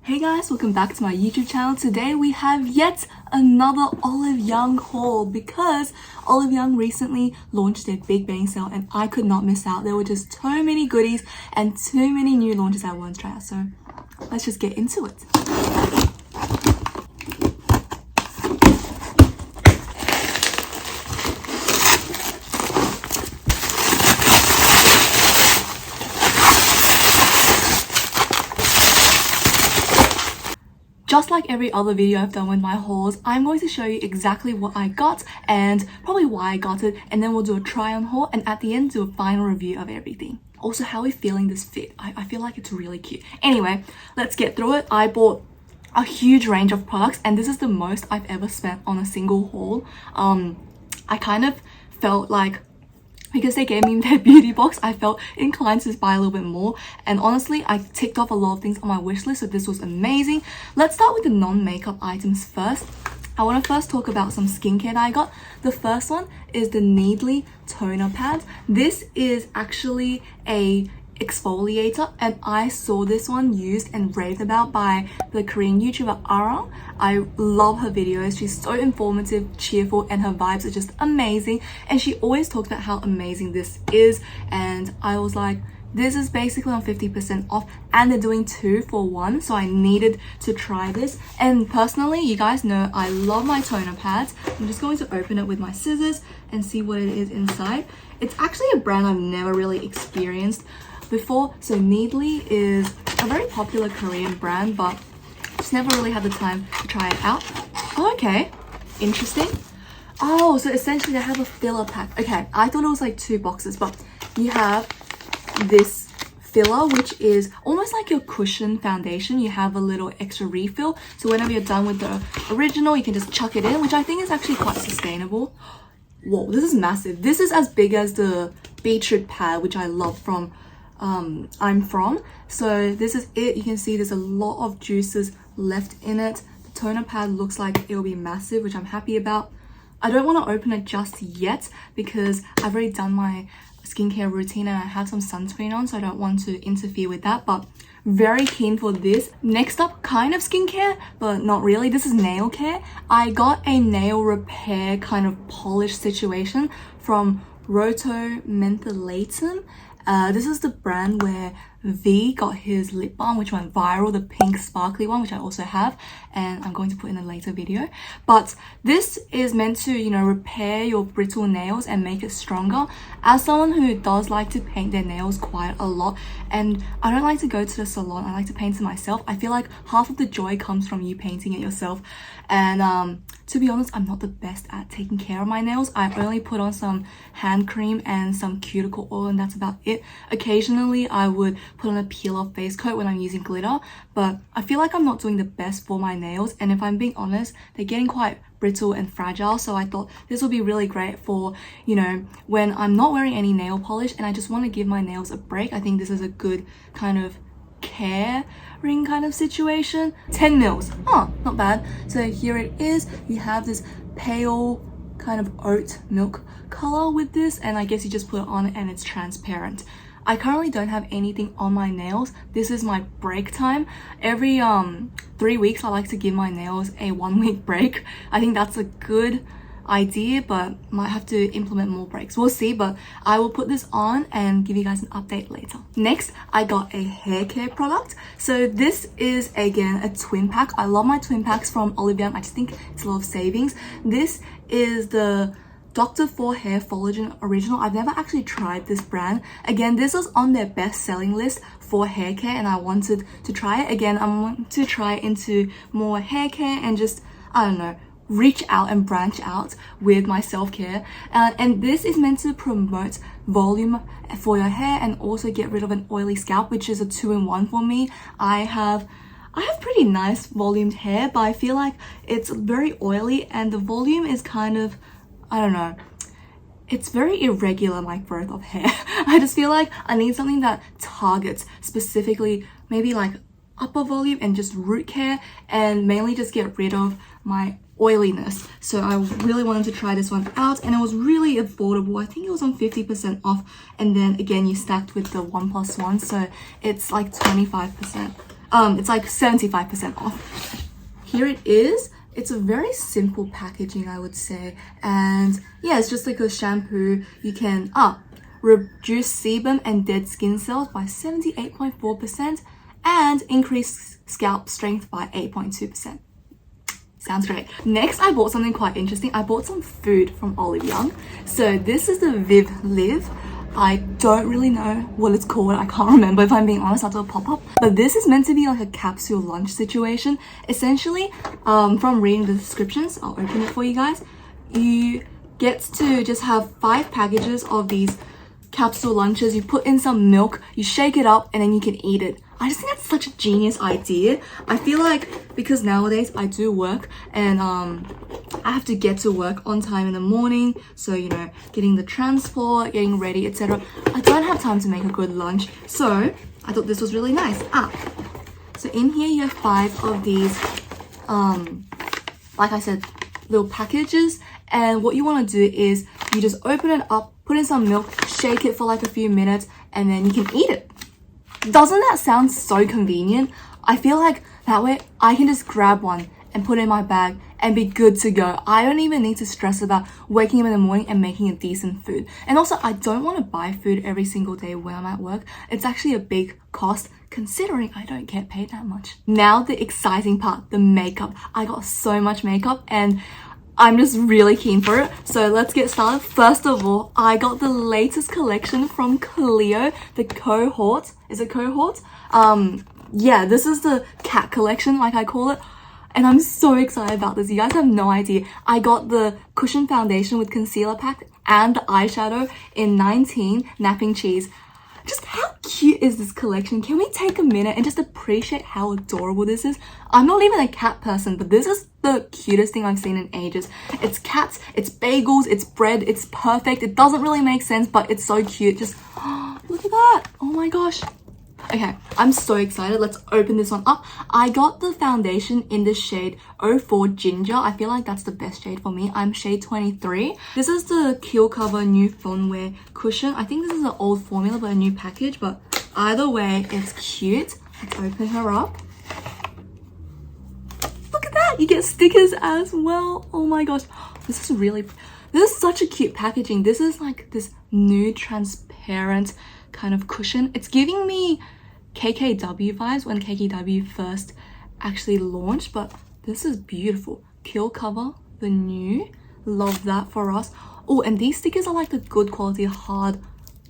Hey guys, welcome back to my YouTube channel. Today we have yet another OliveYoung haul because OliveYoung recently launched their Big Bang sale and I could not miss out. There were just so many goodies and too many new launches I wanted to try out. So let's just get into it. Just like every other video I've done with my hauls, I'm going to show you exactly what I got and probably why I got it, and then we'll do a try on haul and at the end do a final review of everything. Also, how are we feeling this fit? I feel like it's really cute. Anyway, let's get through it. I bought a huge range of products and this is the most I've ever spent on a single haul. I kind of felt like, because they gave me their beauty box, I felt inclined to buy a little bit more, and honestly I ticked off a lot of things on my wish list, so this was amazing. Let's start with the non-makeup items first. I want to first talk about some skincare that I got. The first one is the Needly toner pad. This is actually a exfoliator and I saw this one used and raved about by the Korean YouTuber Ara. I love her videos. She's so informative, cheerful, and her vibes are just amazing, and she always talks about how amazing this is, and I was like, this is basically on 50% off and they're doing 2 for 1, so I needed to try this. And personally, you guys know I love my toner pads. I'm just going to open it with my scissors and see what it is inside. It's actually a brand I've never really experienced before. So Needly is a very popular Korean brand, but just never really had the time to try it out. Oh, okay, interesting. Oh, so essentially they have a filler pack. Okay, I thought it was like 2 boxes, but you have this filler, which is almost like your cushion foundation. You have a little extra refill, so whenever you're done with the original you can just chuck it in, which I think is actually quite sustainable. Whoa, this is massive. This is as big as the beetroot pad, which I love from I'm From. So this is it. You can see there's a lot of juices left in it. The toner pad looks like it'll be massive, which I'm happy about. I don't want to open it just yet because I've already done my skincare routine and I have some sunscreen on, so I don't want to interfere with that, but very keen for this. Next up, kind of skincare but not really. This is nail care. I got a nail repair kind of polish situation from Roto Mentholatum. This is the brand where V got his lip balm, which went viral, the pink sparkly one, which I also have, and I'm going to put in a later video. But this is meant to, you know, repair your brittle nails and make it stronger. As someone who does like to paint their nails quite a lot, and I don't like to go to the salon, I like to paint it myself. I feel like half of the joy comes from you painting it yourself. And to be honest, I'm not the best at taking care of my nails. I only put on some hand cream and some cuticle oil, and that's about it. Occasionally I would put on a peel-off face coat when I'm using glitter, but I feel like I'm not doing the best for my nails, and if I'm being honest, they're getting quite brittle and fragile, so I thought this will be really great for, you know, when I'm not wearing any nail polish and I just want to give my nails a break. I think this is a good kind of caring kind of situation. 10 mils. Oh, not bad. So here it is. You have this pale kind of oat milk color with this, and I guess you just put it on and it's transparent. I currently don't have anything on my nails. This is my break time. Every 3 weeks I like to give my nails a 1-week break. I think that's a good idea, but might have to implement more breaks. We'll see, but I will put this on and give you guys an update later. Next, I got a hair care product. So this is again a twin pack. I love my twin packs from OliveYoung. I just think it's a lot of savings. This is the Dr. For Hair Collagen Original. I've never actually tried this brand. Again, this was on their best-selling list for hair care and I wanted to try it. Again, I want to try into more hair care and just, I don't know, reach out and branch out with my self-care. And this is meant to promote volume for your hair and also get rid of an oily scalp, which is a 2-in-1 for me. I have pretty nice volumed hair, but I feel like it's very oily and the volume is kind of, I don't know, it's very irregular, my growth of hair. I just feel like I need something that targets specifically maybe like upper volume and just root care, and mainly just get rid of my oiliness. So I really wanted to try this one out and it was really affordable. I think it was on 50% off, and then again you stacked with the 1+1, so it's like 25% It's like 75% off. Here it is. It's a very simple packaging, I would say. And yeah, it's just like a shampoo. You can reduce sebum and dead skin cells by 78.4% and increase scalp strength by 8.2%. Sounds great. Next, I bought something quite interesting. I bought some food from OliveYoung. So this is the YesstyleRewards. I don't really know what it's called. I can't remember, if I'm being honest, after a pop-up. But this is meant to be like a capsule lunch situation. Essentially, from reading the descriptions, I'll open it for you guys. You get to just have 5 packages of these capsule lunches. You put in some milk, you shake it up, and then you can eat it. I just think that's such a genius idea. I feel like because nowadays I do work and I have to get to work on time in the morning, so you know, getting the transport, getting ready, etc. I don't have time to make a good lunch, so I thought this was really nice. So in here you have 5 of these like I said, little packages, and what you want to do is you just open it up, put in some milk, shake it for like a few minutes, and then you can eat it. Doesn't that sound so convenient? I feel like that way I can just grab one and put it in my bag and be good to go. I don't even need to stress about waking up in the morning and making a decent food. And also, I don't want to buy food every single day when I'm at work. It's actually a big cost considering I don't get paid that much. Now the exciting part, the makeup. I got so much makeup and I'm just really keen for it. So let's get started. First of all, I got the latest collection from Clio, the Cohort. Is it Cohort? Yeah, this is the cat collection, like I call it. And I'm so excited about this. You guys have no idea. I got the cushion foundation with concealer pack and the eyeshadow in 19 napping cheese. Just how cute is this collection? Can we take a minute and just appreciate how adorable this is? I'm not even a cat person, but this is the cutest thing I've seen in ages. It's cats, it's bagels, it's bread, it's perfect. It doesn't really make sense, but it's so cute. Just, look at that. Oh my gosh. Okay, I'm so excited. Let's open this one up. I got the foundation in the shade 04 Ginger. I feel like that's the best shade for me. I'm shade 23. This is the Keel Cover New Phone Wear Cushion. I think this is an old formula but a new package, but either way, it's cute. Let's open her up. Look at that! You get stickers as well. Oh my gosh. This is such a cute packaging. This is like this nude transparent kind of cushion. It's giving me KKW vibes when KKW first actually launched, but this is beautiful. Keel Cover, the new. Love that for us. Oh, and these stickers are like the good quality hard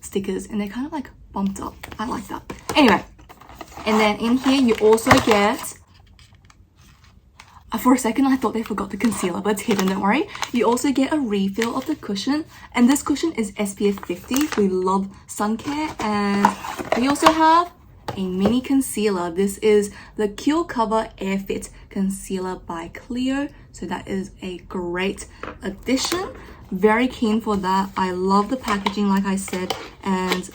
stickers and they're kind of like bumped up. I like that. Anyway, and then in here you also get, for a second I thought they forgot the concealer, but it's hidden, don't worry. You also get a refill of the cushion, and this cushion is SPF 50. We love sun care. And we also have a mini concealer. This is the Keel Cover Air Fit Concealer by Clio. So that is a great addition. Very keen for that. I love the packaging, like I said, and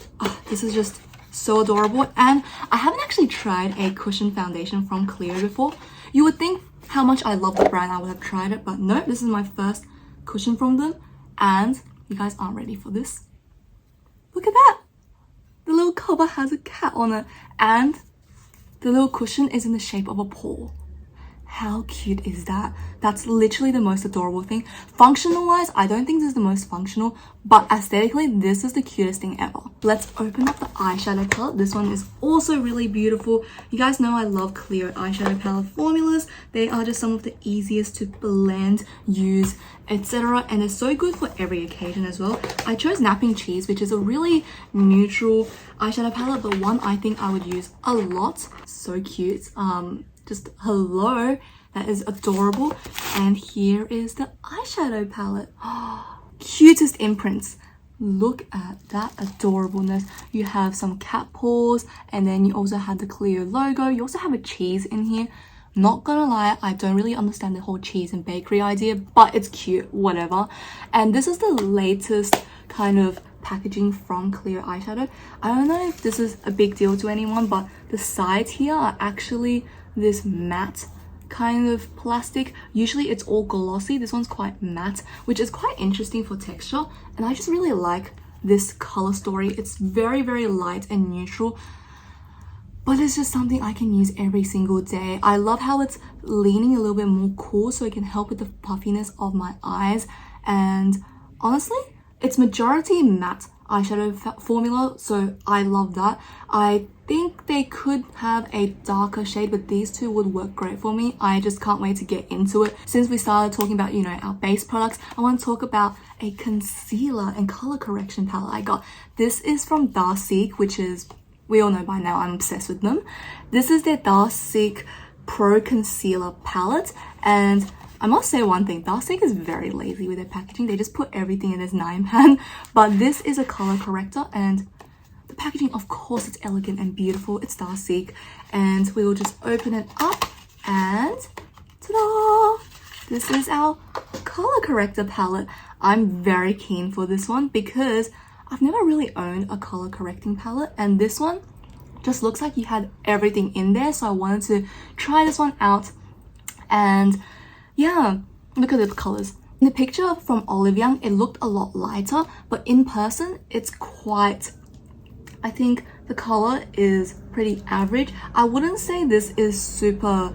this is just so adorable. And I haven't actually tried a cushion foundation from Clio before. You would think how much I love the brand I would have tried it, but no, this is my first cushion from them, and you guys aren't ready for this. Look at that! The little cover has a cat on it, and the little cushion is in the shape of a paw. How cute is that? That's literally the most adorable thing. Functional wise, I don't think this is the most functional, but aesthetically, this is the cutest thing ever. Let's open up the eyeshadow palette. This one is also really beautiful. You guys know I love Clio eyeshadow palette formulas. They are just some of the easiest to blend, use, etc. And they're so good for every occasion as well. I chose Napping Cheese, which is a really neutral eyeshadow palette, but one I think I would use a lot. So cute. Just hello, that is adorable. And here is the eyeshadow palette. Cutest imprints. Look at that adorableness. You have some cat paws, and then you also have the Clio logo. You also have a cheese in here. Not gonna lie, I don't really understand the whole cheese and bakery idea, but it's cute, whatever. And this is the latest kind of packaging from Clio eyeshadow. I don't know if this is a big deal to anyone, but the sides here are actually this matte kind of plastic. Usually it's all glossy. This one's quite matte, which is quite interesting for texture, and I just really like this color story. It's very, very light and neutral. but it's just something I can use every single day. I love how it's leaning a little bit more cool, so it can help with the puffiness of my eyes. And honestly, it's majority matte eyeshadow formula, so I love that. I think they could have a darker shade, but these two would work great for me. I just can't wait to get into it. Since we started talking about, you know, our base products, I want to talk about a concealer and color correction palette I got. This is from Darkseek, which is, we all know by now, I'm obsessed with them. This is their Darkseek Pro Concealer palette, and I must say one thing, Darkseek is very lazy with their packaging. They just put everything in this 9-pan, but this is a color corrector, and the packaging, of course, it's elegant and beautiful. It's Darkseek, and we will just open it up, and ta-da! This is our color corrector palette. I'm very keen for this one because I've never really owned a color correcting palette, and this one just looks like you had everything in there, so I wanted to try this one out. And yeah, look at the colors. In the picture from OliveYoung, it looked a lot lighter, but in person, it's quite, I think the color is pretty average. I wouldn't say this is super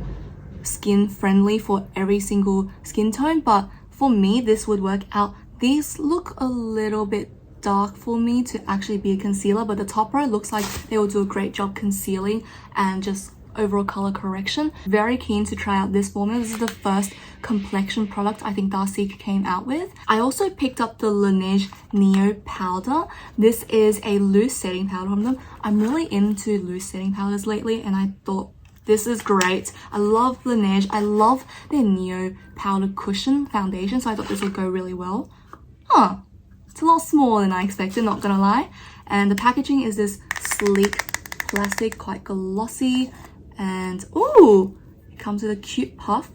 skin friendly for every single skin tone, but for me, this would work out. These look a little bit dark for me to actually be a concealer, but the top row looks like they will do a great job concealing and just overall color correction. Very keen to try out this formula. This is the first complexion product I think Darkseek came out with. I also picked up the Laneige Neo powder. This is a loose setting powder from them. I'm really into loose setting powders lately, and I thought this is great. I love Laneige. I love their Neo powder cushion foundation, so I thought this would go really well. Huh, it's a lot smaller than I expected, not gonna lie. And the packaging is this sleek plastic, quite glossy. And ooh, it comes with a cute puff.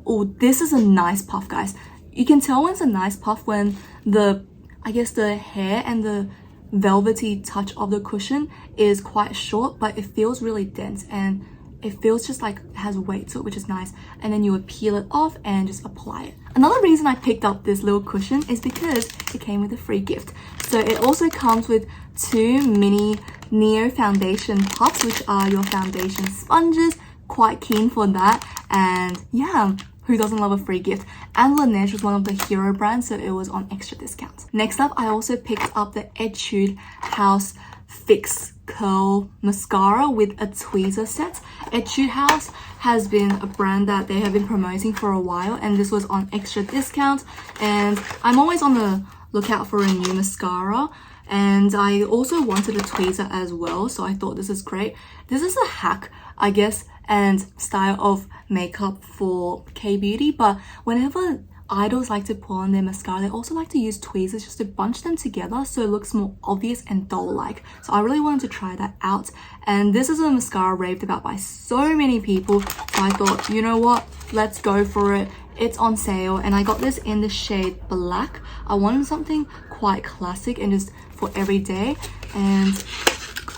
Oh, this is a nice puff, guys. You can tell when it's a nice puff when the, I guess the hair and the velvety touch of the cushion is quite short, but it feels really dense and it feels just like it has weight to it, which is nice. And then you would peel it off and just apply it. Another reason I picked up this little cushion is because it came with a free gift. So it also comes with 2 mini Neo foundation puffs, which are your foundation sponges. Quite keen for that. And yeah, who doesn't love a free gift? And Laneige was one of the hero brands, so it was on extra discounts. Next up, I also picked up the Etude House Fix Curl Mascara with a tweezer set. Etude House has been a brand that they have been promoting for a while, and this was on extra discount. And I'm always on the lookout for a new mascara. And I also wanted a tweezer as well, so I thought this is great. This is a hack, I guess, and style of makeup for K-beauty, but whenever idols like to pull on their mascara, they also like to use tweezers just to bunch them together so it looks more obvious and doll-like. So I really wanted to try that out, and this is a mascara raved about by so many people, so I thought, you know what, let's go for it. It's on sale, and I got this in the shade black. I wanted something quite classic and just for every day, and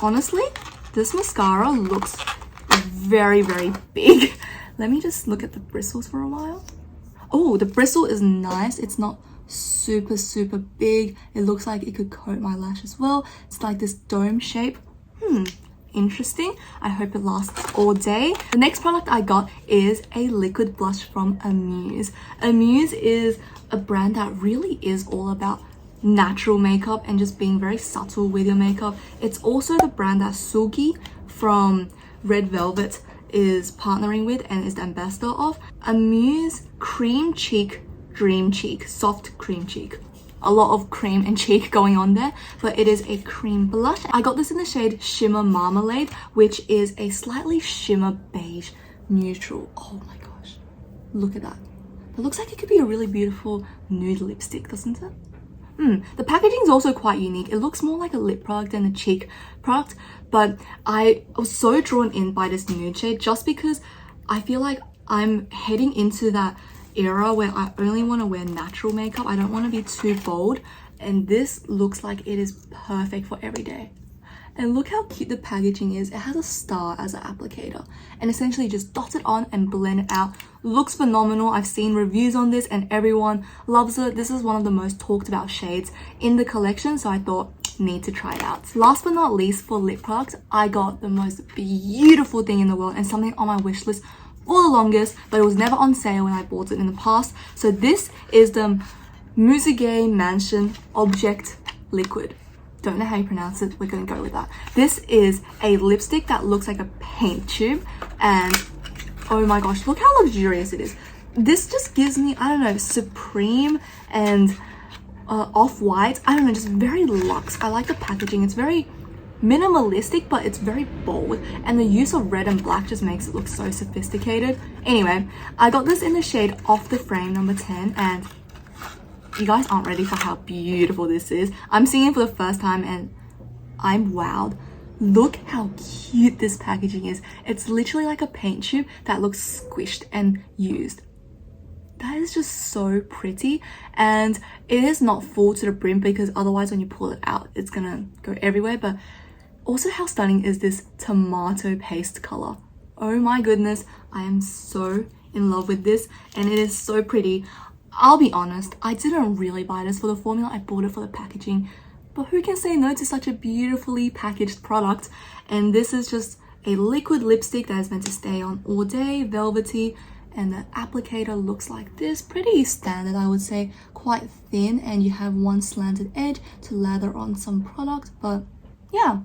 honestly, this mascara looks very, very big. Let me just look at the bristles for a while. Oh, the bristle is nice. It's not super, super big. It looks like it could coat my lash as well. It's like this dome shape. Interesting. I hope it lasts all day. The next product I got is a liquid blush from Amuse. Amuse is a brand that really is all about natural makeup and just being very subtle with your makeup. It's also the brand that Sugi from Red Velvet is partnering with and is the ambassador of. Amuse Cream Cheek Dream Cheek, soft cream cheek. A lot of cream and cheek going on there, but it is a cream blush. I got this in the shade Shimmer Marmalade, which is a slightly shimmer beige neutral. Oh my gosh, look at that. That looks like it could be a really beautiful nude lipstick, doesn't it? The packaging is also quite unique. It looks more like a lip product than a cheek product, but I was so drawn in by this nude shade just because I feel like I'm heading into that era where I only want to wear natural makeup. I don't want to be too bold, and this looks like it is perfect for every day. And look how cute the packaging is. It has a star as an applicator and essentially just dot it on and blend it out. Looks phenomenal. I've seen reviews on this and everyone loves it. This is one of the most talked about shades in the collection, so I thought need to try it out. Last but not least, for lip products, I got the most beautiful thing in the world and something on my wish list for the longest, but it was never on sale when I bought it in the past. So this is the Musuge Mansion Object Liquid. Don't know how you pronounce it, we're gonna go with that. This is a lipstick that looks like a paint tube, and oh my gosh, look how luxurious it is. This just gives me, I don't know, Supreme and Off-White, I don't know, just very luxe. I like the packaging. It's very minimalistic, but it's very bold, and the use of red and black just makes it look so sophisticated. Anyway, I got this in the shade Off the Frame number 10, and you guys aren't ready for how beautiful this is. I'm seeing it for the first time and I'm wowed. Look how cute this packaging is. It's literally like a paint tube that looks squished and used. That is just so pretty, and it is not full to the brim because otherwise when you pull it out it's gonna go everywhere. But also, how stunning is this tomato paste color? Oh my goodness, I am so in love with this, and it is so pretty. I'll be honest, I didn't really buy this for the formula, I bought it for the packaging, but who can say no to such a beautifully packaged product? And this is just a liquid lipstick that is meant to stay on all day, velvety, and the applicator looks like this. Pretty standard, I would say, quite thin, and you have one slanted edge to lather on some product. But yeah,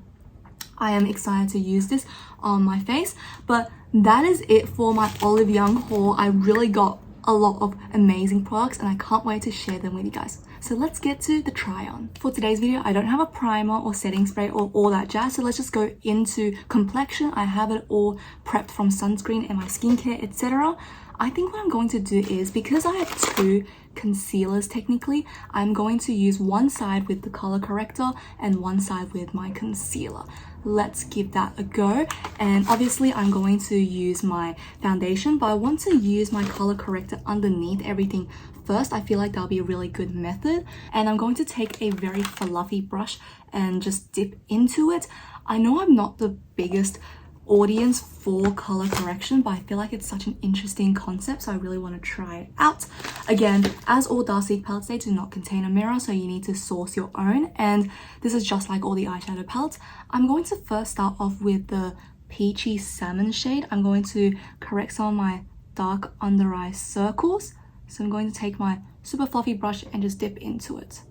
I am excited to use this on my face. But that is it for my OliveYoung haul. I really got a lot of amazing products and I can't wait to share them with you guys. So let's get to the try on. For today's video, I don't have a primer or setting spray or all that jazz, so let's just go into complexion. I have it all prepped from sunscreen and my skincare, etc. I think what I'm going to do is, because I have two concealers technically, I'm going to use one side with the color corrector and one side with my concealer. Let's give that a go. And obviously I'm going to use my foundation, but I want to use my color corrector underneath everything first. I feel like that'll be a really good method. And I'm going to take a very fluffy brush and just dip into it. I know I'm not the biggest audience for color correction, but I feel like it's such an interesting concept, so I really want to try it out. Again, as all Darcy palettes, they do not contain a mirror, so you need to source your own, and this is just like all the eyeshadow palettes. I'm going to first start off with the peachy salmon shade. I'm going to correct some of my dark under eye circles, so I'm going to take my super fluffy brush and just dip into it.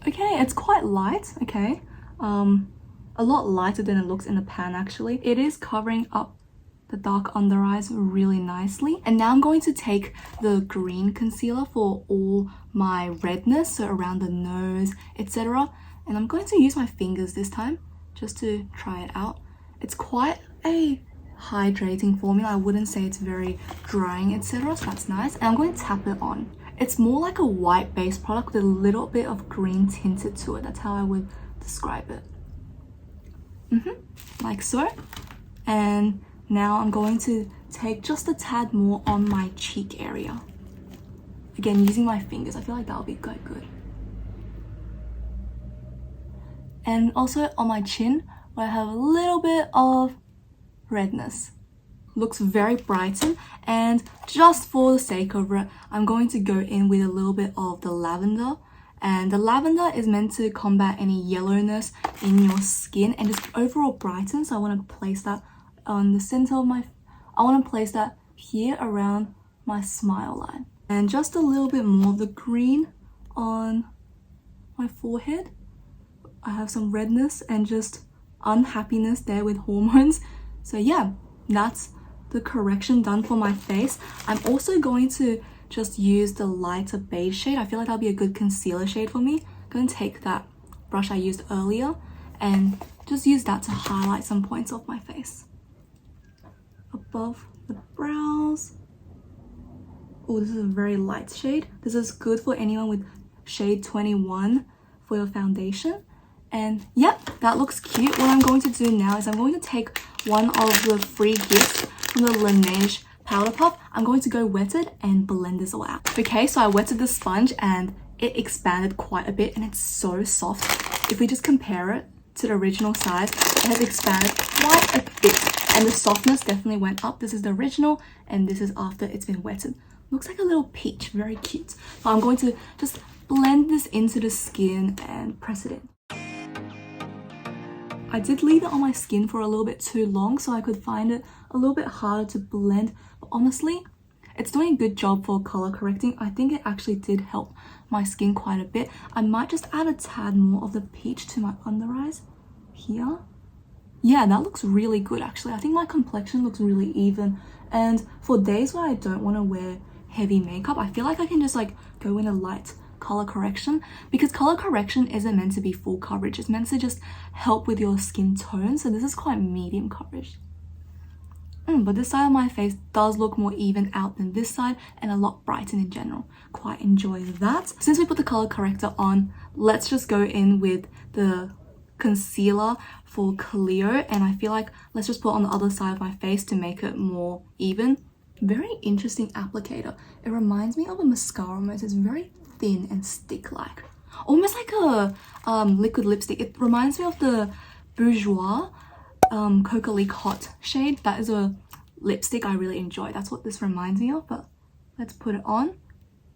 Okay, it's quite light. Okay, a lot lighter than it looks in the pan actually. It is covering up the dark under eyes really nicely. And now I'm going to take the green concealer for all my redness, so around the nose, etc. And I'm going to use my fingers this time just to try it out. It's quite a hydrating formula. I wouldn't say it's very drying, etc. So that's nice. And I'm going to tap it on. It's more like a white based product with a little bit of green tinted to it. That's how I would describe it. Like so. And now I'm going to take just a tad more on my cheek area. Again, using my fingers. I feel like that'll be quite good. And also on my chin, where I have a little bit of redness. Looks very brightened, and just for the sake of it, I'm going to go in with a little bit of the lavender. And the lavender is meant to combat any yellowness in your skin and just overall brighten. So I want to place that on the center of my, I want to place that here around my smile line. And just a little bit more of the green on my forehead. I have some redness and just unhappiness there with hormones. So yeah, that's the correction done for my face. I'm also going to just use the lighter beige shade. I feel like that'll be a good concealer shade for me. I'm going to take that brush I used earlier and just use that to highlight some points of my face. Above the brows. Oh, this is a very light shade. This is good for anyone with shade 21 for your foundation. And yep, that looks cute. What I'm going to do now is I'm going to take one of the free gifts from the Laneige powder puff. I'm going to go wet it and blend this all out. Okay, so I wetted the sponge and it expanded quite a bit and it's so soft. If we just compare it to the original size, it has expanded quite a bit and the softness definitely went up. This is the original and this is after it's been wetted. Looks like a little peach, very cute. So I'm going to just blend this into the skin and press it in. I did leave it on my skin for a little bit too long, so I could find it a little bit harder to blend. But honestly, it's doing a good job for color correcting. I think it actually did help my skin quite a bit. I might just add a tad more of the peach to my under eyes here. Yeah, that looks really good actually. I think my complexion looks really even. And for days where I don't want to wear heavy makeup, I feel like I can just like go in a light color correction, because color correction isn't meant to be full coverage. It's meant to just help with your skin tone. So this is quite medium coverage. But this side of my face does look more even out than this side and a lot brightened in general. Quite enjoy that. Since we put the color corrector on, let's just go in with the concealer for Cleo, and I feel like let's just put on the other side of my face to make it more even. Very interesting applicator. It reminds me of a mascara almost. It's very thin and stick-like, almost like a liquid lipstick. It reminds me of the Bourjois Coca Leak Hot shade. That is a lipstick I really enjoy. That's what this reminds me of. But let's put it on.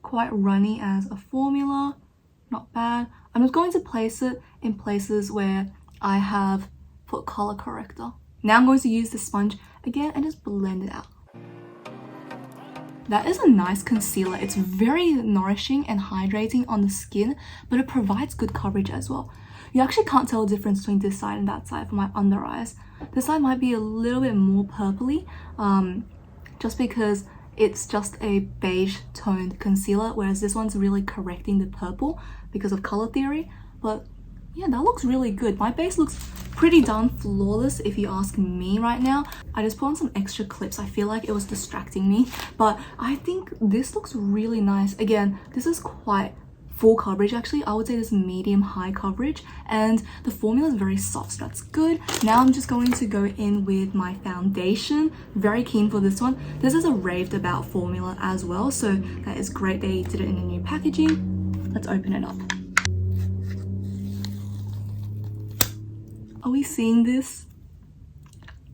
Quite runny as a formula, not bad. I'm just going to place it in places where I have put color corrector. Now I'm going to use the sponge again and just blend it out. That is a nice concealer. It's very nourishing and hydrating on the skin, but it provides good coverage as well. You actually can't tell the difference between this side and that side for my under eyes. This side might be a little bit more purpley, just because it's just a beige toned concealer, whereas this one's really correcting the purple because of color theory. But yeah, that looks really good. My base looks pretty darn flawless if you ask me right now. I just put on some extra clips. I feel like it was distracting me, but I think this looks really nice. Again, this is quite full coverage actually. I would say this medium high coverage, and the formula is very soft, so that's good. Now I'm just going to go in with my foundation. Very keen for this one. This is a raved about formula as well, so that is great they did it in a new packaging. Let's open it up. Are we seeing this?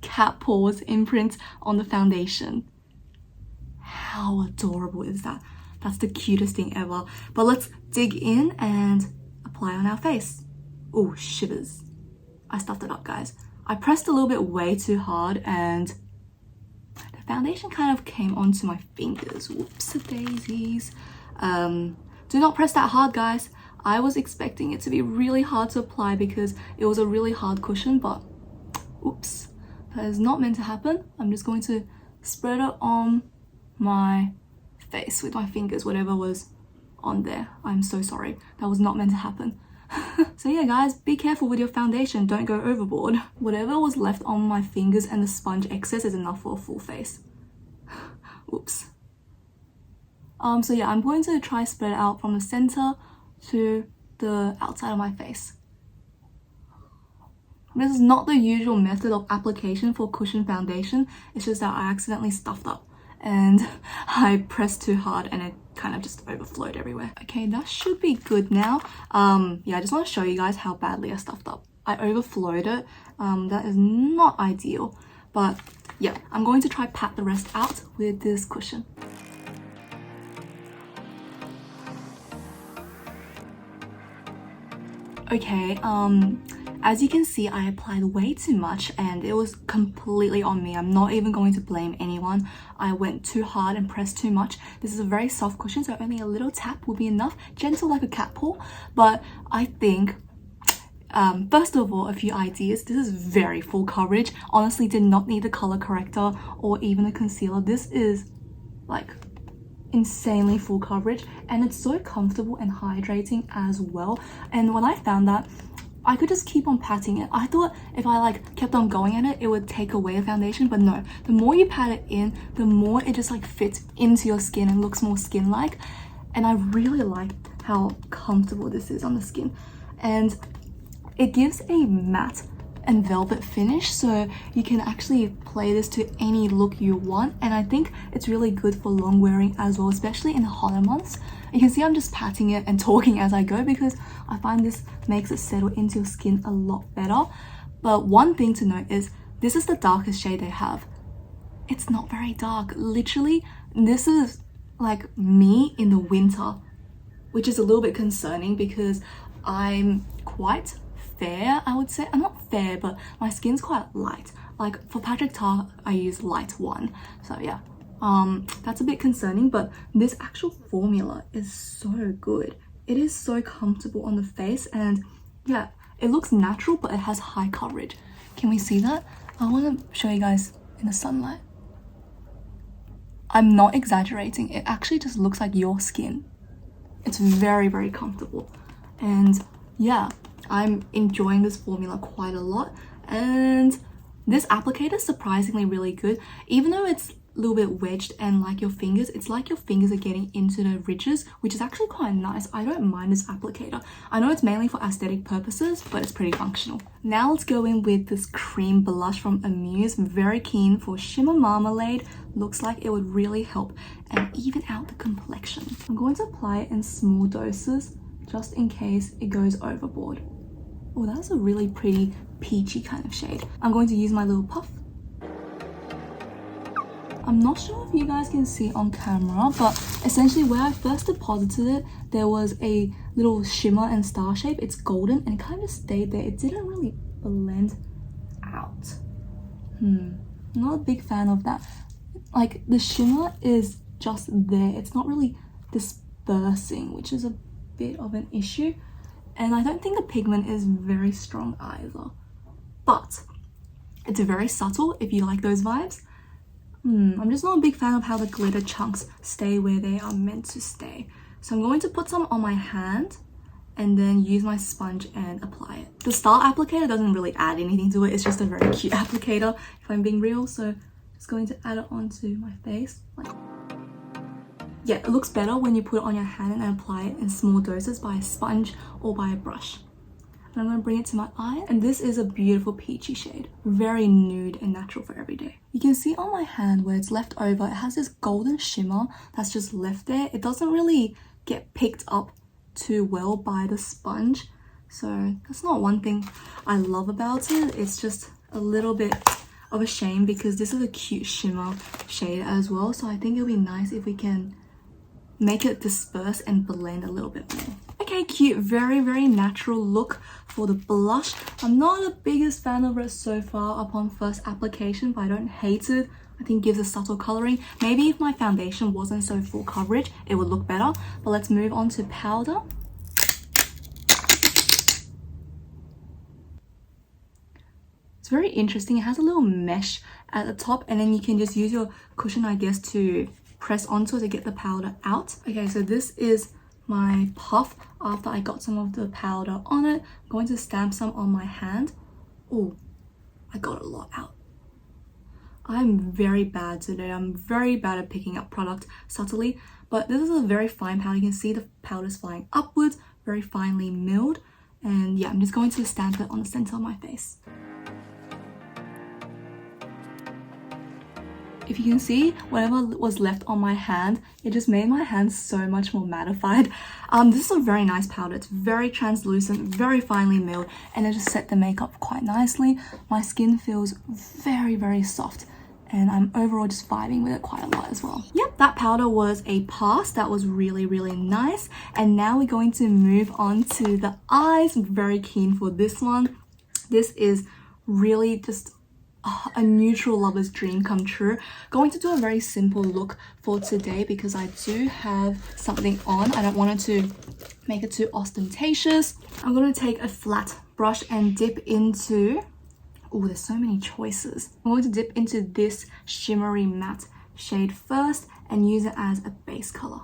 Cat paws imprint on the foundation. How adorable is that? That's the cutest thing ever. But let's dig in and apply on our face. Oh, shivers. I stuffed it up, guys. I pressed a little bit way too hard and the foundation kind of came onto my fingers. Whoops daisies. Do not press that hard, guys. I was expecting it to be really hard to apply because it was a really hard cushion, but oops, that is not meant to happen. I'm just going to spread it on my face with my fingers, whatever was on there. I'm so sorry. That was not meant to happen. So yeah, guys, be careful with your foundation. Don't go overboard. Whatever was left on my fingers and the sponge excess is enough for a full face. Oops. So yeah, I'm going to try spread it out from the center to the outside of my face. This is not the usual method of application for cushion foundation. It's just that I accidentally stuffed up and I pressed too hard and it kind of just overflowed everywhere. Okay, that should be good now. Yeah, I just want to show you guys how badly I stuffed up. I overflowed it. That is not ideal, but yeah, I'm going to try pat the rest out with this cushion. Okay, as you can see, I applied way too much and it was completely on me. I'm not even going to blame anyone. I went too hard and pressed too much. This is a very soft cushion, so only a little tap will be enough. Gentle like a cat paw, but I think, first of all, a few ideas. This is very full coverage. Honestly, did not need the color corrector or even the concealer. This is like insanely full coverage and it's so comfortable and hydrating as well. And when I found that, I could just keep on patting it. I thought if I like kept on going at it, it would take away the foundation, but no. The more you pat it in, the more it just like fits into your skin and looks more skin-like. And I really like how comfortable this is on the skin. And it gives a matte and velvet finish, so you can actually play this to any look you want, and I think it's really good for long wearing as well, especially in the hotter months. You can see I'm just patting it and talking as I go because I find this makes it settle into your skin a lot better. But one thing to note is this is the darkest shade they have. It's not very dark. Literally, this is like me in the winter. which is a little bit concerning because I'm quite fair, I would say. I'm not fair, but my skin's quite light. Like for Patrick Ta, I use light 1. So yeah, that's a bit concerning, but this actual formula is so good. It is so comfortable on the face, and yeah, it looks natural, but it has high coverage. Can we see that? I want to show you guys in the sunlight. I'm not exaggerating. It actually just looks like your skin. It's very, very comfortable. And yeah, I'm enjoying this formula quite a lot. And this applicator is surprisingly really good. Even though it's a little bit wedged and like your fingers, it's like your fingers are getting into the ridges, which is actually quite nice. I don't mind this applicator. I know it's mainly for aesthetic purposes, but it's pretty functional. Now let's go in with this cream blush from Amuse. I'm very keen for Shimmer Marmalade. Looks like it would really help and even out the complexion. I'm going to apply it in small doses just in case it goes overboard. Oh, that's a really pretty peachy kind of shade. I'm going to use my little puff. I'm not sure if you guys can see on camera, but essentially where I first deposited it, there was a little shimmer and star shape. It's golden and it kind of stayed there. It didn't really blend out. Not a big fan of that. Like the shimmer is just there. It's not really dispersing, which is a bit of an issue. And I don't think the pigment is very strong either. But it's very subtle if you like those vibes. I'm just not a big fan of how the glitter chunks stay where they are meant to stay. So I'm going to put some on my hand and then use my sponge and apply it. The Star applicator doesn't really add anything to it. It's just a very cute applicator, if I'm being real. So just going to add it onto my face. Yeah, it looks better when you put it on your hand and apply it in small doses by a sponge or by a brush. And I'm going to bring it to my eye, and this is a beautiful peachy shade. Very nude and natural for every day. You can see on my hand where it's left over, it has this golden shimmer that's just left there. It doesn't really get picked up too well by the sponge. So that's not one thing I love about it. It's just a little bit of a shame because this is a cute shimmer shade as well. So I think it'll be nice if we can make it disperse and blend a little bit more. Okay, cute, very, very natural look for the blush. I'm not the biggest fan of it so far upon first application, but I don't hate it. I think it gives a subtle coloring. Maybe if my foundation wasn't so full coverage, it would look better. But let's move on to powder. It's very interesting. It has a little mesh at the top, and then you can just use your cushion, I guess, to press onto it to get the powder out. Okay, so this is my puff after I got some of the powder on it. I'm going to stamp some on my hand. Oh, I got a lot out. I'm very bad today. I'm very bad at picking up product subtly, but this is a very fine powder. You can see the powder's flying upwards, very finely milled. And yeah, I'm just going to stamp it on the center of my face. If you can see, whatever was left on my hand, it just made my hand so much more mattified. This is a very nice powder. It's very translucent, very finely milled, and it just set the makeup quite nicely. My skin feels very, very soft, and I'm overall just vibing with it quite a lot as well. Yep, that powder was a pass. That was really, really nice. And now we're going to move on to the eyes. I'm very keen for this one. This is really just a neutral lover's dream come true. Going to do a very simple look for today because I do have something on. I don't want it to make it too ostentatious. I'm going to take a flat brush and dip into, oh, there's so many choices. I'm going to dip into this shimmery matte shade first and use it as a base color.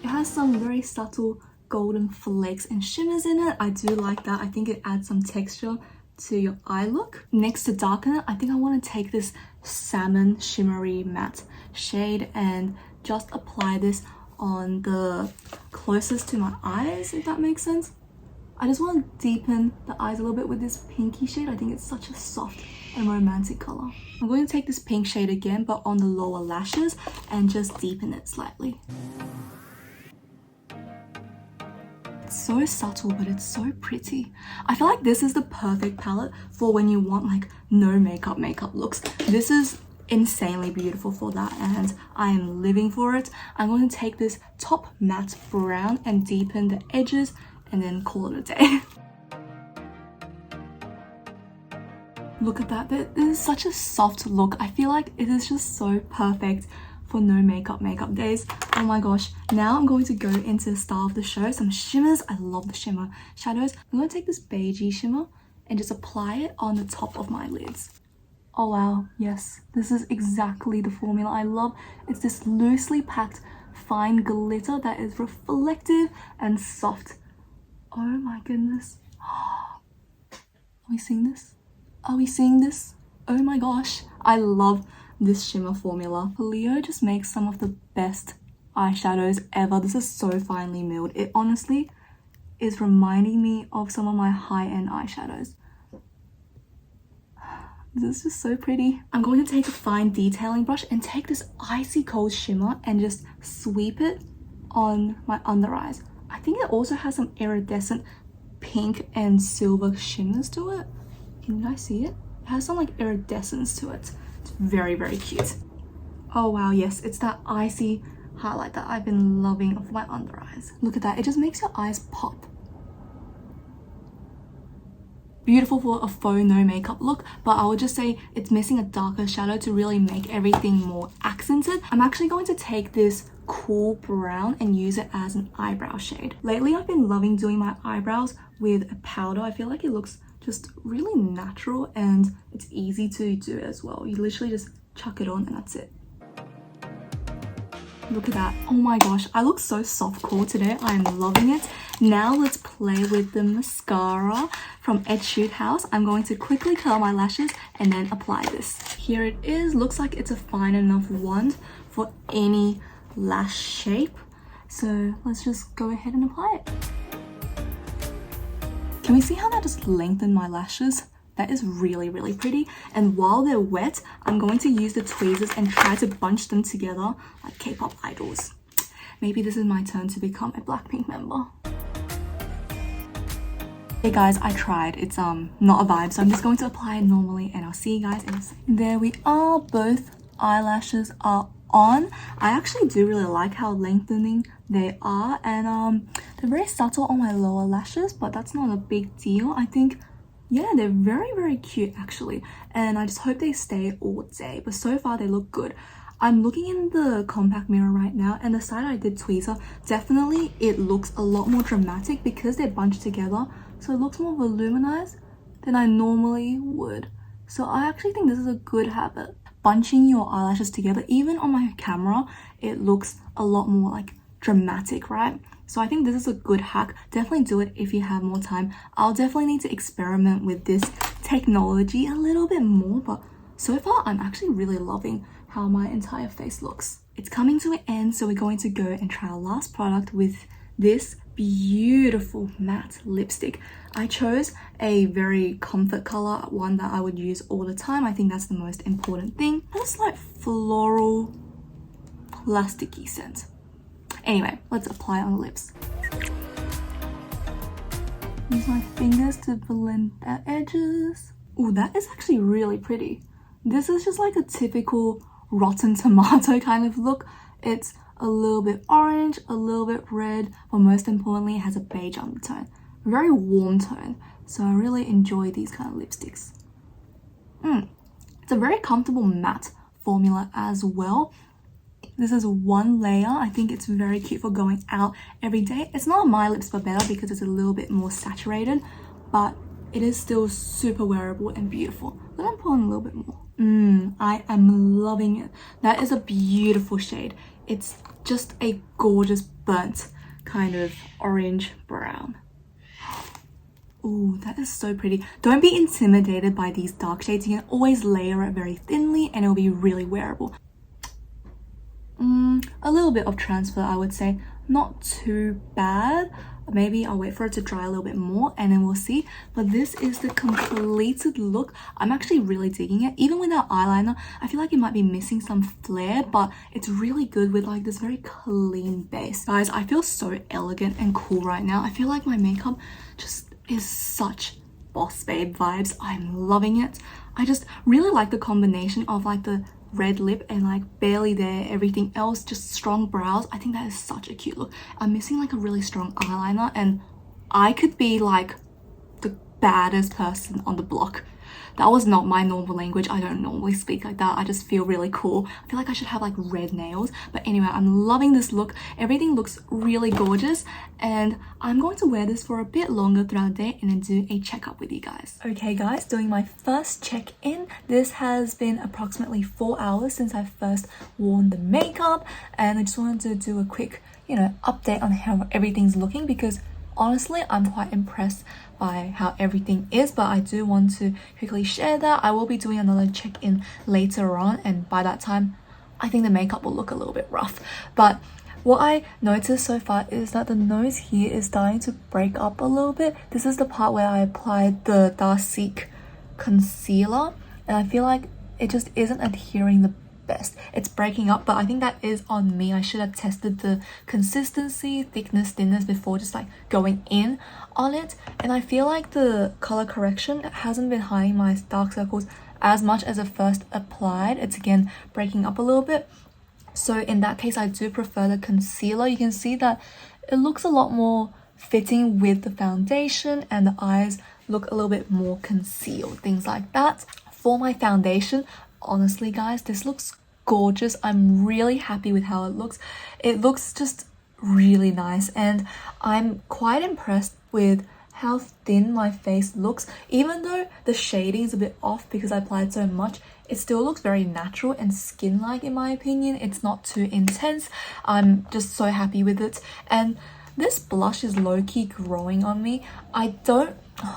It has some very subtle golden flakes and shimmers in it. I do like that. I think it adds some texture to your eye look. Next, to darken it, I think I want to take this salmon shimmery matte shade and just apply this on the closest to my eyes, if that makes sense. I just want to deepen the eyes a little bit with this pinky shade. I think it's such a soft and romantic color. I'm going to take this pink shade again, but on the lower lashes, and just deepen it slightly. It's so subtle, but it's so pretty. I feel like this is the perfect palette for when you want like no makeup looks. This is insanely beautiful for that, and I am living for it. I'm going to take this top matte brown and deepen the edges and then call it a day. Look at that. This is such a soft look. I feel like it is just so perfect for no makeup days. Oh my gosh. Now I'm going to go into the style of the show. Some shimmers. I love the shimmer shadows. I'm going to take this beigey shimmer and just apply it on the top of my lids. Oh wow, yes, this is exactly the formula I love. It's this loosely packed fine glitter that is reflective and soft. Oh my goodness. Are we seeing this? Are we seeing this? Oh my gosh, I love this shimmer formula. Leo just makes some of the best eyeshadows ever. This is so finely milled. It honestly is reminding me of some of my high-end eyeshadows. This is just so pretty. I'm going to take a fine detailing brush and take this icy cold shimmer and just sweep it on my under eyes. I think it also has some iridescent pink and silver shimmers to it. Can you guys see it? It has some like iridescence to it. It's very, very cute. Oh wow, yes, it's that icy highlight that I've been loving for my under eyes. Look at that, it just makes your eyes pop. Beautiful for a faux no makeup look, but I would just say it's missing a darker shadow to really make everything more accented. I'm actually going to take this cool brown and use it as an eyebrow shade. Lately I've been loving doing my eyebrows with a powder. I feel like it looks just really natural and it's easy to do as well. You literally just chuck it on and that's it. Look at that. Oh my gosh, I look so softcore today. I'm loving it. Now let's play with the mascara from Ed Shoot House. I'm going to quickly curl my lashes and then apply this. Here it is. Looks like it's a fine enough wand for any lash shape. So let's just go ahead and apply it. Can we see how that just lengthened my lashes? That is really, really pretty. And while they're wet, I'm going to use the tweezers and try to bunch them together like K-pop idols. Maybe this is my turn to become a Blackpink member. Hey guys, I tried. It's not a vibe, so I'm just going to apply it normally and I'll see you guys in a second. There we are. Both eyelashes are on. I actually do really like how lengthening they are, and they're very subtle on my lower lashes, but that's not a big deal. I think, yeah, they're very, very cute actually, and I just hope they stay all day, but so far they look good. I'm looking in the compact mirror right now, and the side I did tweezer, definitely it looks a lot more dramatic because they're bunched together, so it looks more voluminized than I normally would. So I actually think this is a good habit. Bunching your eyelashes together, even on my camera, it looks a lot more like dramatic, right? So I think this is a good hack. Definitely do it if you have more time. I'll definitely need to experiment with this technology a little bit more, but so far I'm actually really loving how my entire face looks. It's coming to an end, so we're going to go and try our last product with this beautiful matte lipstick. I chose a very comfort color, one that I would use all the time. I think that's the most important thing. It's like floral plasticky scent. Anyway, let's apply it on the lips. Use my fingers to blend the edges. Oh, that is actually really pretty. This is just like a typical rotten tomato kind of look. It's a little bit orange, a little bit red, but most importantly, it has a beige undertone. Very warm tone. So I really enjoy these kind of lipsticks. It's a very comfortable matte formula as well. This is one layer. I think it's very cute for going out every day. It's not My Lips But Better because it's a little bit more saturated, but it is still super wearable and beautiful. Let me put on a little bit more. I am loving it. That is a beautiful shade. It's just a gorgeous burnt kind of orange brown. Ooh, that is so pretty. Don't be intimidated by these dark shades. You can always layer it very thinly and it'll be really wearable. A little bit of transfer, I would say. Not too bad. Maybe I'll wait for it to dry a little bit more and then we'll see. But this is the completed look. I'm actually really digging it. Even without eyeliner, I feel like it might be missing some flair, but it's really good with like this very clean base. Guys, I feel so elegant and cool right now. I feel like my makeup just is such boss babe vibes. I'm loving it. I just really like the combination of like the red lip and like barely there, everything else just strong brows. I think that is such a cute look. I'm missing like a really strong eyeliner, and I could be like the baddest person on the block. That was not my normal language. I don't normally speak like that. I just feel really cool. I feel like I should have like red nails. But anyway, I'm loving this look. Everything looks really gorgeous, and I'm going to wear this for a bit longer throughout the day and then do a checkup with you guys. Okay guys, doing my first check-in. This has been approximately 4 hours since I first worn the makeup, and I just wanted to do a quick, update on how everything's looking, because honestly, I'm quite impressed by how everything is, but I do want to quickly share that. I will be doing another check-in later on, and by that time, I think the makeup will look a little bit rough. But what I noticed so far is that the nose here is starting to break up a little bit. This is the part where I applied the Darkseek concealer, and I feel like it just isn't adhering the best. It's breaking up, but I think that is on me. I should have tested the consistency, thickness, thinness before just like going in on it. And I feel like the color correction hasn't been hiding my dark circles as much as it first applied. It's again breaking up a little bit. So in that case, I do prefer the concealer. You can see that it looks a lot more fitting with the foundation, and the eyes look a little bit more concealed, things like that. For my foundation, honestly guys, this looks gorgeous. I'm really happy with how it looks. It looks just really nice, and I'm quite impressed with how thin my face looks. Even though the shading is a bit off because I applied so much, it still looks very natural and skin-like in my opinion. It's not too intense. I'm just so happy with it. And this blush is low-key growing on me.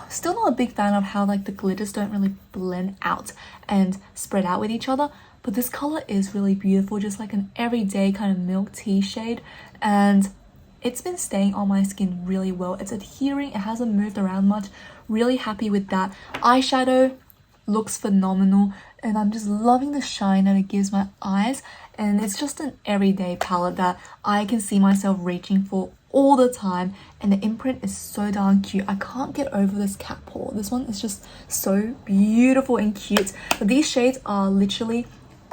Still not a big fan of how like the glitters don't really blend out and spread out with each other, but this color is really beautiful, just like an everyday kind of milk tea shade, and it's been staying on my skin really well. It's adhering, it hasn't moved around much. Really happy with that. Eyeshadow looks phenomenal, and I'm just loving the shine that it gives my eyes, and it's just an everyday palette that I can see myself reaching for all the time, and the imprint is so darn cute. I can't get over this cat paw. This one is just so beautiful and cute. But these shades are literally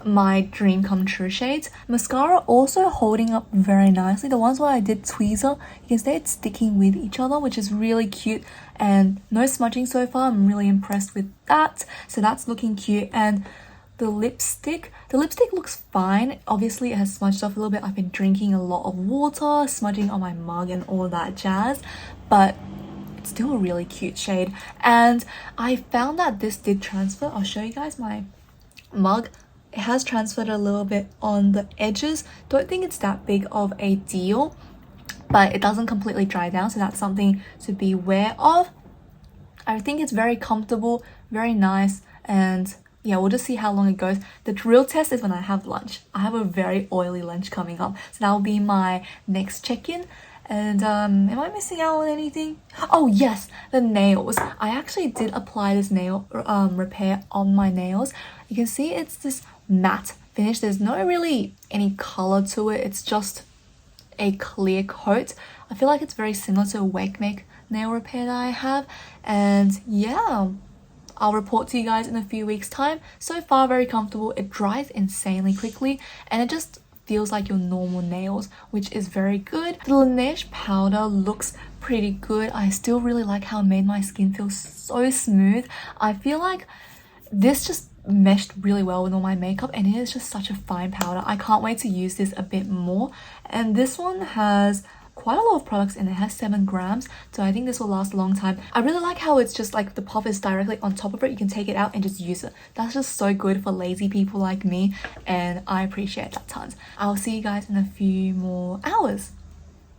my dream come true shades. Mascara also holding up very nicely. The ones where I did tweezer, you can see it's sticking with each other, which is really cute, and no smudging so far. I'm really impressed with that, so that's looking cute. And the lipstick looks fine. Obviously it has smudged off a little bit. I've been drinking a lot of water, smudging on my mug and all that jazz, but it's still a really cute shade. And I found that this did transfer. I'll show you guys my mug. It has transferred a little bit on the edges. Don't think it's that big of a deal, but it doesn't completely dry down, so that's something to be aware of. I think it's very comfortable, very nice, and yeah, we'll just see how long it goes. The real test is when I have lunch. I have a very oily lunch coming up, so that will be my next check-in. And am I missing out on anything? Oh yes, the nails. I actually did apply this nail repair on my nails. You can see it's this matte finish. There's no really any color to it. It's just a clear coat. I feel like it's very similar to a Wake Make nail repair that I have. And yeah, I'll report to you guys in a few weeks time. So far very comfortable. It dries insanely quickly, and it just feels like your normal nails, which is very good. The Laneige powder looks pretty good. I still really like how it made my skin feel so smooth. I feel like this just meshed really well with all my makeup, and it is just such a fine powder. I can't wait to use this a bit more. And this one has quite a lot of products in it. It has 7 grams, so I think this will last a long time. I really like how it's just like the puff is directly on top of it. You can take it out and just use it. That's just so good for lazy people like me, and I appreciate that tons. I'll see you guys in a few more hours.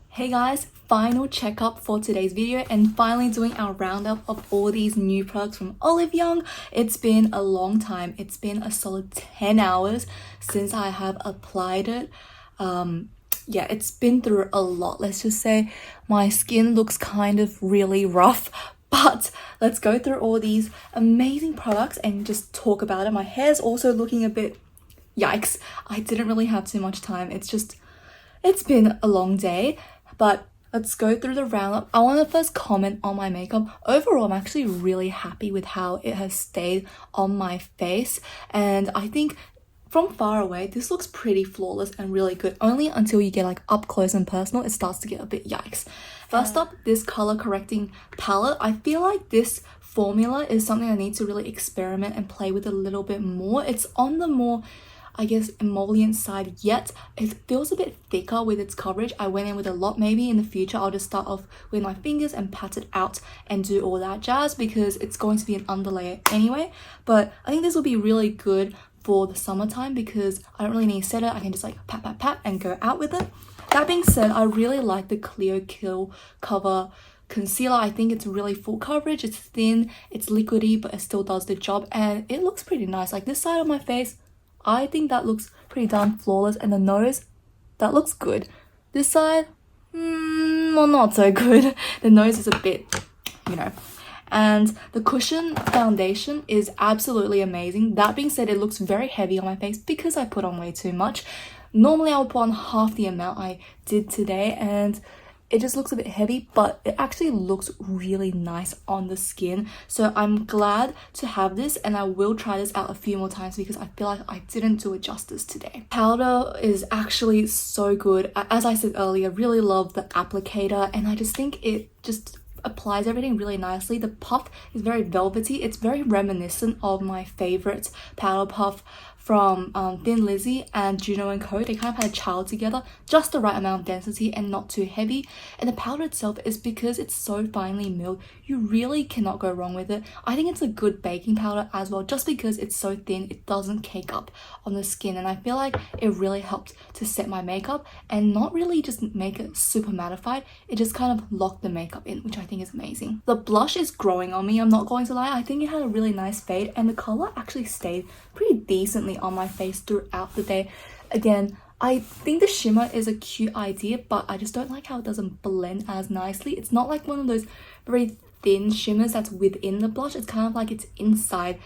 Hey guys, final checkup for today's video, and finally doing our roundup of all these new products from OliveYoung. It's been a long time. It's been a solid 10 hours since I have applied it. Yeah, it's been through a lot. Let's just say my skin looks kind of really rough, but let's go through all these amazing products and just talk about it. My hair's also looking a bit yikes. I didn't really have too much time. It's been a long day, but Let's go through the roundup. I want to first comment on my makeup. Overall, I'm actually really happy with how it has stayed on my face, and I think from far away this looks pretty flawless and really good, only until you get like up close and personal it starts to get a bit yikes. First up, this color correcting palette. I feel like this formula is something I need to really experiment and play with a little bit more. It's on the more, I guess, emollient side, yet it feels a bit thicker with its coverage. I went in with a lot. Maybe in the future I'll just start off with my fingers and pat it out and do all that jazz, because it's going to be an underlayer anyway. But I think this will be really good for the summertime because I don't really need to set it. I can just like pat pat pat and go out with it. That being said, I really like the Clear Kill Cover concealer. I think it's really full coverage, it's thin, it's liquidy, but it still does the job, and it looks pretty nice. Like this side of my face, I think that looks pretty darn flawless, and the nose, that looks good. This side, well, not so good. The nose is a bit, you know. And the cushion foundation is absolutely amazing. That being said, it looks very heavy on my face because I put on way too much. Normally I would put on half the amount I did today, and it just looks a bit heavy, but it actually looks really nice on the skin. So I'm glad to have this, and I will try this out a few more times because I feel like I didn't do it justice today. Powder is actually so good. As I said earlier, I really love the applicator, and I just think it just applies everything really nicely. The puff is very velvety. It's very reminiscent of my favorite powder puff from Thin Lizzy and Juno & Co. They kind of had a child together, just the right amount of density and not too heavy. And the powder itself is, because it's so finely milled, you really cannot go wrong with it. I think it's a good baking powder as well, just because it's so thin, it doesn't cake up on the skin. And I feel like it really helped to set my makeup and not really just make it super mattified. It just kind of locked the makeup in, which I think is amazing. The blush is growing on me, I'm not going to lie. I think it had a really nice fade, and the color actually stayed pretty decently on my face throughout the day. Again, I think the shimmer is a cute idea, but I just don't like how it doesn't blend as nicely. It's not like one of those very thin shimmers that's within the blush. It's kind of like it's inside,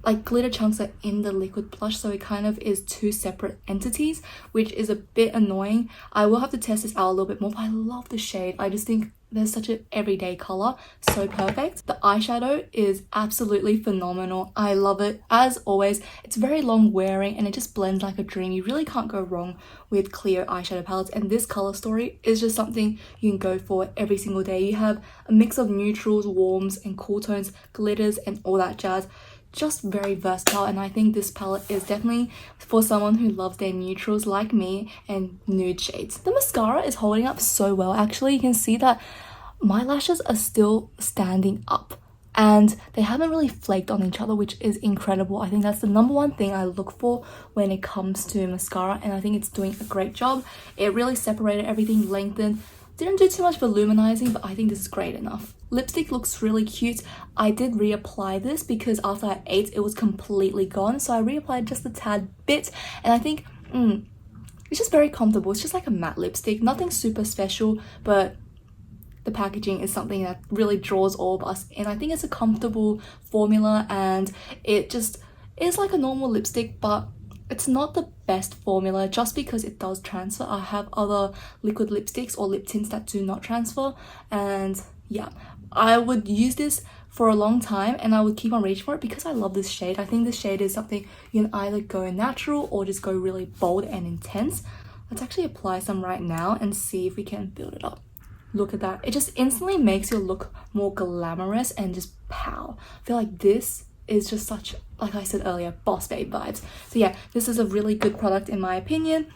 like glitter chunks are in the liquid blush, so it kind of is two separate entities, which is a bit annoying. I will have to test this out a little bit more, but I love the shade. I just think there's such an everyday color, so perfect. The eyeshadow is absolutely phenomenal. I love it. As always, it's very long wearing and it just blends like a dream. You really can't go wrong with clear eyeshadow palettes, and this color story is just something you can go for every single day. You have a mix of neutrals, warms, and cool tones, glitters, and all that jazz. Just very versatile, and I think this palette is definitely for someone who loves their neutrals like me and nude shades. The mascara is holding up so well. Actually, you can see that my lashes are still standing up and they haven't really flaked on each other, which is incredible. I think that's the number one thing I look for when it comes to mascara, and I think it's doing a great job. It really separated everything, lengthened. Didn't do too much voluminizing, but I think this is great enough. Lipstick looks really cute. I did reapply this because after I ate, it was completely gone. So I reapplied just a tad bit, and I think it's just very comfortable. It's just like a matte lipstick, nothing super special, but the packaging is something that really draws all of us in. I think it's a comfortable formula, and it just is like a normal lipstick, but it's not the best formula just because it does transfer. I have other liquid lipsticks or lip tints that do not transfer, and yeah, I would use this for a long time and I would keep on reaching for it because I love this shade. I think this shade is something you can either go natural or just go really bold and intense. Let's actually apply some right now and see if we can build it up. Look at that. It just instantly makes you look more glamorous and just pow. I feel like this is just such, like I said earlier, boss babe vibes. So yeah, this is a really good product in my opinion.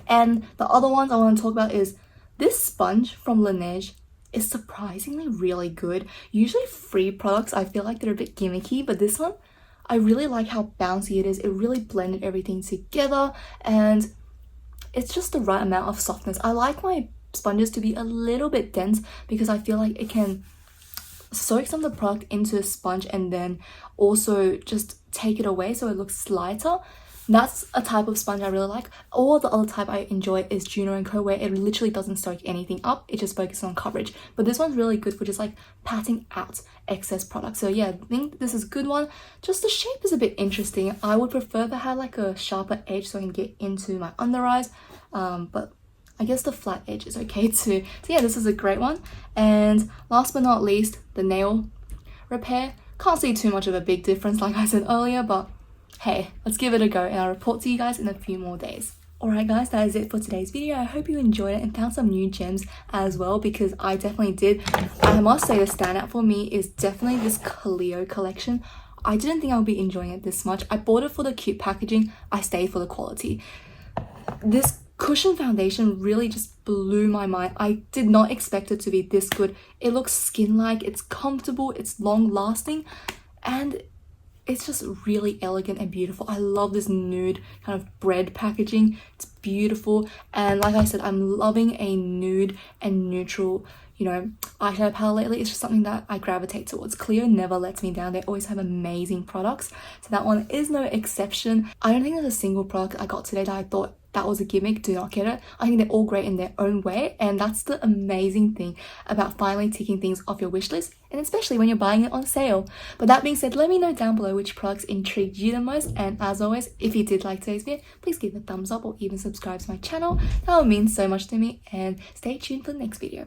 And the other ones I want to talk about is this sponge from Laneige is surprisingly really good. Usually free products, I feel like they're a bit gimmicky, but this one, I really like how bouncy it is. It really blended everything together and it's just the right amount of softness. I like my sponges to be a little bit dense because I feel like it can soak some of the product into a sponge and then also just take it away so it looks lighter. That's a type of sponge I really like. Or the other type I enjoy is Juno & Co, where it literally doesn't soak anything up, it just focuses on coverage. But this one's really good for just like patting out excess product. So yeah, I think this is a good one. Just the shape is a bit interesting. I would prefer to have like a sharper edge so I can get into my under eyes, but I guess the flat edge is okay too. So yeah, this is a great one. And last but not least, the nail repair. Can't see too much of a big difference like I said earlier, but hey, let's give it a go and I'll report to you guys in a few more days. Alright guys, that is it for today's video. I hope you enjoyed it and found some new gems as well, because I definitely did. I must say the standout for me is definitely this Clio collection. I didn't think I would be enjoying it this much. I bought it for the cute packaging. I stayed for the quality. This cushion foundation really just blew my mind. I did not expect it to be this good. It looks skin-like, it's comfortable, it's long-lasting, and it's just really elegant and beautiful. I love this nude kind of bread packaging. It's beautiful. And like I said, I'm loving a nude and neutral, you know, eyeshadow palette lately. It's just something that I gravitate towards. Clio never lets me down. They always have amazing products. So that one is no exception. I don't think there's a single product I got today that I thought that was a gimmick. Do not get it. I think they're all great in their own way, and that's the amazing thing about finally ticking things off your wish list, and especially when you're buying it on sale. But that being said, let me know down below which products intrigued you the most, and as always, if you did like today's video, please give it a thumbs up or even subscribe to my channel. That would mean so much to me, and stay tuned for the next video.